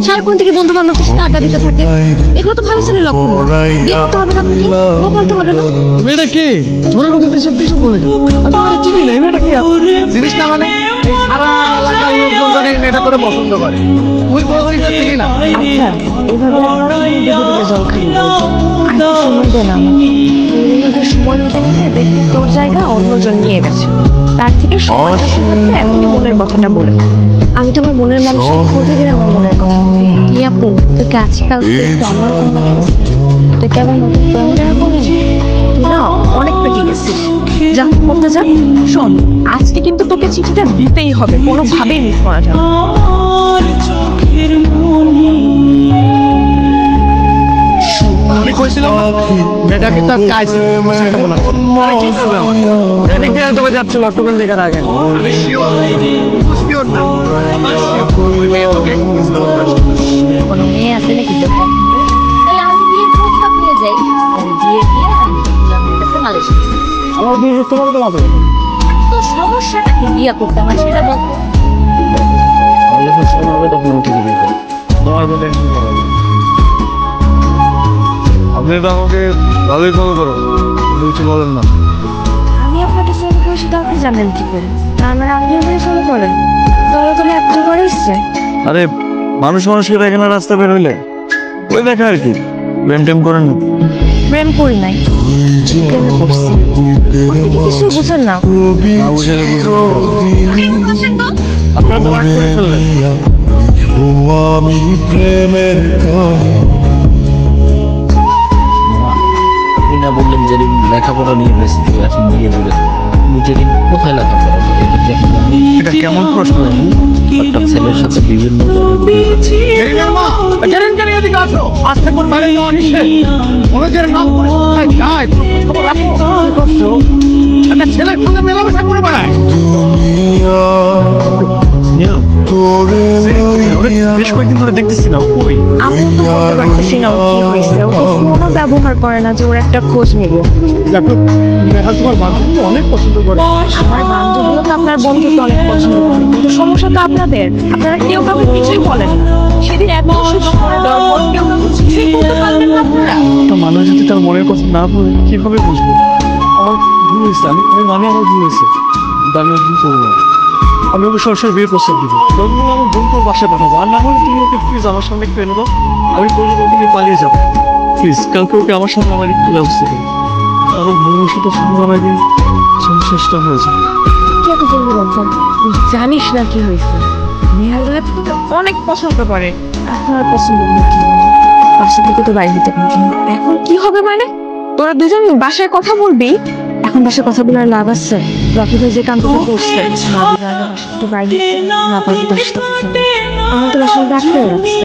সারাক্ষণ থেকে বন্ধু বান্ধবদের সাথে আড্ডা দিতে থাকে, এগুলো তো ভালো ছেলে লক্ষণ। দেখতে হবে না, বলতে হবে না। মেয়েটা কে? তোমার মধ্যে দেশের কিছু বলে চিনি না। মেয়েটা কি জিনিস না, মানে সারা এলাকার লোকজন মেয়েটা করে পছন্দ করে। ওই বয়সটা থেকে না। আচ্ছা, এভাবে জল খাই সময় দেন আমাকে। সময় মতো দেখি তোর জায়গা অন্যজন নিয়ে গেছে, তার থেকে এখনই মনের কথাটা বলে। আমি তো আমার মনের মানুষের খোঁজে গেলে আমার মনের কথা। কি আপু, তোকে আজকাল আমার তুই কেমন প্রেমটা করে না অনেক পেকে গেছিস। যা করতে যা। শোন, আজকে কিন্তু তোকে চিঠিটা দিতেই হবে, কোনোভাবেই মিস করা যাবে না। আমি কইছিলাম মেয়েটা কি তার কাজ তোকে যাচ্ছিল টোকেন দেখার আগে। কোনো মেয়ে আছে নাকি? আমার বিয়ে করতে পারবে না তো সমস্যাটা কি বিয়ে করতে আমার সেটা বলতো। আপনি তো আমাকে ভালোই ফলো করো, কিছু বলেন না। আমি আপনাকে ফলো করে সেটা আপনি জানেন কি করে? তার মানে আপনি আমাকে ফলো করেন, ফলো করে আপনি করে এসছে। আরে মানুষ মানুষকে দেখে না রাস্তা বের হইলে, ওই দেখা আর কি। প্রেম টেম করেন না? প্রেম করি নাই, প্রেমে পড়ছি। কিছু বুঝেন না। আপনারা তো রাগ করে ফেললেন। আমি প্রেমের আপনি না বললেন যে লেখাপড়া নিয়ে ব্যস্ত, এখন বিয়ে বলে নিজেরই কোথায় লেখাপড়া? এটা কেমন প্রশ্ন? একটা ছেলের সাথে বিভিন্ন বেশ কয়েকদিন ধরে দেখতেছি না। ওই আমি তো বলতে পারতেছি না কি হয়েছে। ও তো ফোনও ব্যবহার করে না যে ওর একটা খোঁজ নেব। দেখো, তোমার বান্ধবী অনেক পছন্দ করে। আমার বান্ধবীও তো আপনার বন্ধুকে অনেক পছন্দ করে, কিন্তু সমস্যা তো আপনাদের, আপনারা কেউ কাউকে কিছুই বলেন না। সেদিন এত সুযোগ করে দেওয়ার পর কেউ কাউকে কিছুই বলতে পারবেন না আপনারা। একটা মানুষ যদি তার মনের কথা না বলে কিভাবে বুঝবো? আমার ভুল হয়েছে, আমি মানে আমার ভুল হয়েছে, কিন্তু আমি ভুল করবো না। আমি ওকে সরাসরি বিয়ে প্রস্তাব দিব। যখন আমার বোনকে বাসায় পাঠাবো, আর না হলে তুমি ওকে প্লিজ আমার সামনে একটু এনে দাও। আমি বলবো ওকে পালিয়ে যাবো। প্লিজ কালকে ওকে আমার সামনে আমার একটু ব্যবস্থা করো। আমার বোনের সাথে শুনলাম একদিন শেষটা হয়েছে। কি এত জরুরি বলছেন? জানিস না কি হয়েছে? নেহাল অনেক পছন্দ করে। আপনার পছন্দ নাকি? বাসা থেকে তো বাইরে দিতে পারবেন। এখন কি হবে মানে? তোরা দুজন বাসায় কথা বলবি? এখন বাসায় কথা বলার লাভ আছে? রাখি ভাই যে কামটা করছে, তো বাইরে না পারবি। আমার তো বাসায় ডাক্তার আছে।